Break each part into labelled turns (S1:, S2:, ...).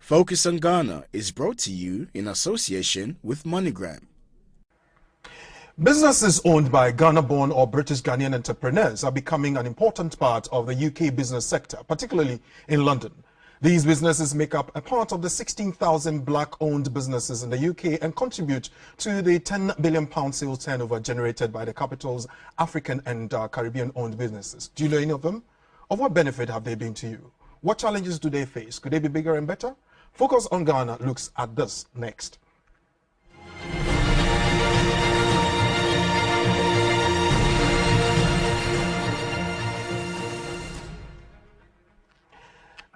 S1: Focus on Ghana is brought to you in association with MoneyGram.
S2: Businesses owned by Ghana-born or British Ghanaian entrepreneurs are becoming an important part of the UK business sector, particularly in London. These businesses make up a part of the 16,000 black-owned businesses in the UK and contribute to the £10 billion sales turnover generated by the capital's African and Caribbean-owned businesses. Do you know any of them? Of what benefit have they been to you? What challenges do they face? Could they be bigger and better? Focus on Ghana looks at this next.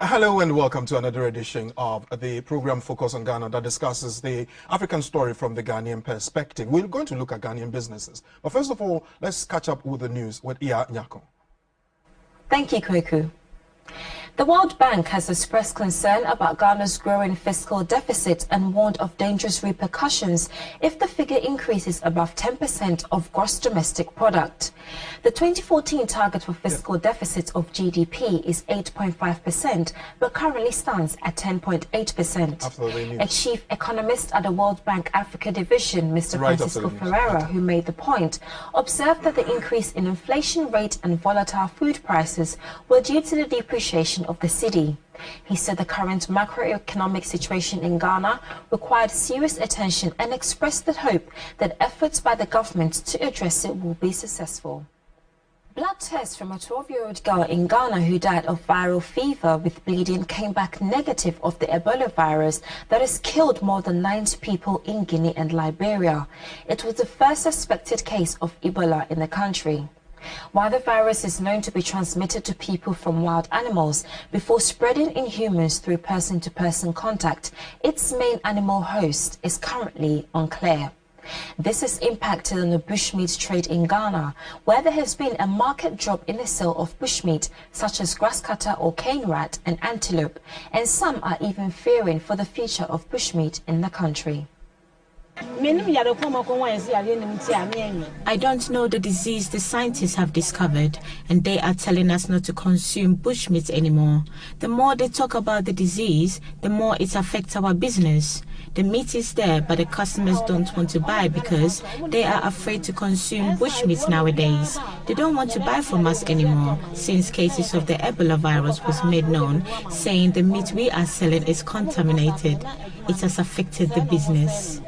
S2: Hello and welcome to another edition of the program Focus on Ghana that discusses the African story from the Ghanaian perspective. We're going to look at Ghanaian businesses. But first of all, let's catch up with the news with Iya Nyako.
S3: Thank you, Kwaku. The World Bank has expressed concern about Ghana's growing fiscal deficit and warned of dangerous repercussions if the figure increases above 10% of gross domestic product. The 2014 target for fiscal deficit of GDP is 8.5%, but currently stands at 10.8%. A chief economist at the World Bank Africa Division, Mr. Francisco Ferreira, who made the point, observed that the increase in inflation rate and volatile food prices were due to the depreciation of the cedi. He said the current macroeconomic situation in Ghana required serious attention and expressed the hope that efforts by the government to address it will be successful. Blood tests from a 12-year-old girl in Ghana who died of viral fever with bleeding came back negative of the Ebola virus that has killed more than 90 people in Guinea and Liberia. It was the first suspected case of Ebola in the country. While the virus is known to be transmitted to people from wild animals before spreading in humans through person-to-person contact, its main animal host is currently unclear. This has impacted on the bushmeat trade in Ghana, where there has been a market drop in the sale of bushmeat such as grasscutter or cane rat and antelope, and some are even fearing for the future of bushmeat in the country.
S4: I don't know the disease the scientists have discovered, and they are telling us not to consume bushmeat anymore. The more they talk about the disease, the more it affects our business. The meat is there, but the customers don't want to buy because they are afraid to consume bushmeat nowadays. They don't want to buy from us anymore since cases of the Ebola virus was made known, saying the meat we are selling is contaminated. It has affected the business.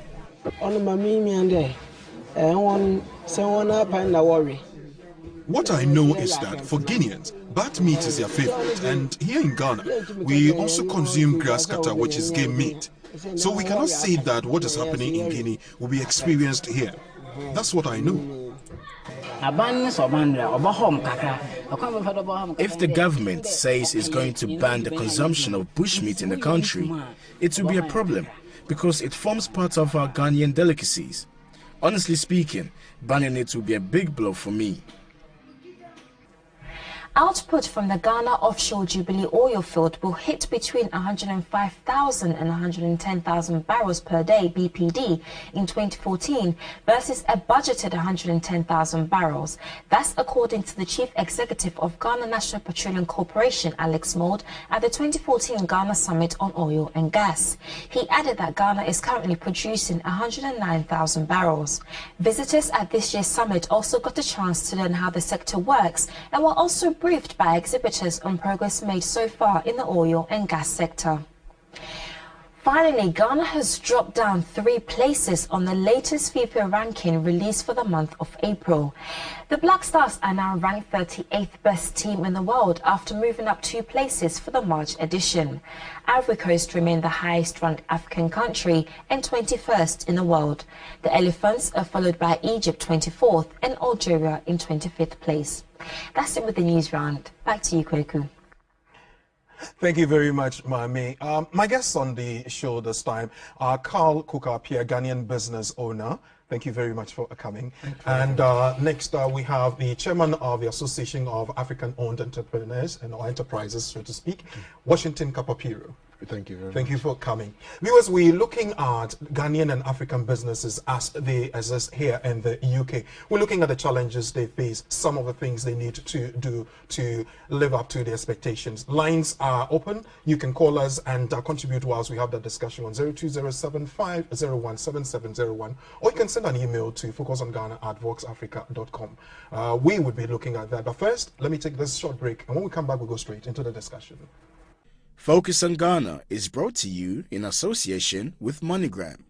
S5: What I know is that for Guineans, bat meat is their favorite, and here in Ghana, we also consume grasscutter, which is game meat. So we cannot say that what is happening in Guinea will be experienced here. That's what I know.
S1: If the government says it's going to ban the consumption of bushmeat in the country, it will be a problem, because it forms part of our Ghanaian delicacies. Honestly speaking, banning it will be a big blow for me.
S3: Output from the Ghana offshore Jubilee oil field will hit between 105,000 and 110,000 barrels per day BPD in 2014 versus a budgeted 110,000 barrels. That's according to the Chief Executive of Ghana National Petroleum Corporation, Alex Mould, at the 2014 Ghana Summit on Oil and Gas. He added that Ghana is currently producing 109,000 barrels. Visitors at this year's summit also got a chance to learn how the sector works and were also briefed by exhibitors on progress made so far in the oil and gas sector. Finally, Ghana has dropped down 3 places on the latest FIFA ranking released for the month of April. The Black Stars are now ranked 38th best team in the world after moving up 2 places for the March edition. Ivory Coast remain the highest ranked African country and 21st in the world. The Elephants are followed by Egypt 24th and Algeria in 25th place. That's it with the news round. Back to you, Kwaku.
S2: Thank you very much, Mami. My guests on the show this time are Carl Appiah, Ghanaian business owner. Thank you very much for coming. And next we have the chairman of the Association of African-Owned Entrepreneurs and Enterprises, so to speak, Washington Kapapiro. Thank you very much. Thank you for coming. Viewers, we're looking at Ghanaian and African businesses as they exist here in the UK. We're looking at the challenges they face, some of the things they need to do to live up to the expectations. Lines are open. You can call us and contribute whilst we have that discussion on 0207501701, or you can send an email to focusonghana@voxafrica.com. We would be looking at that. But first, let me take this short break, and when we come back, we'll go straight into the discussion.
S1: Focus on Ghana is brought to you in association with MoneyGram.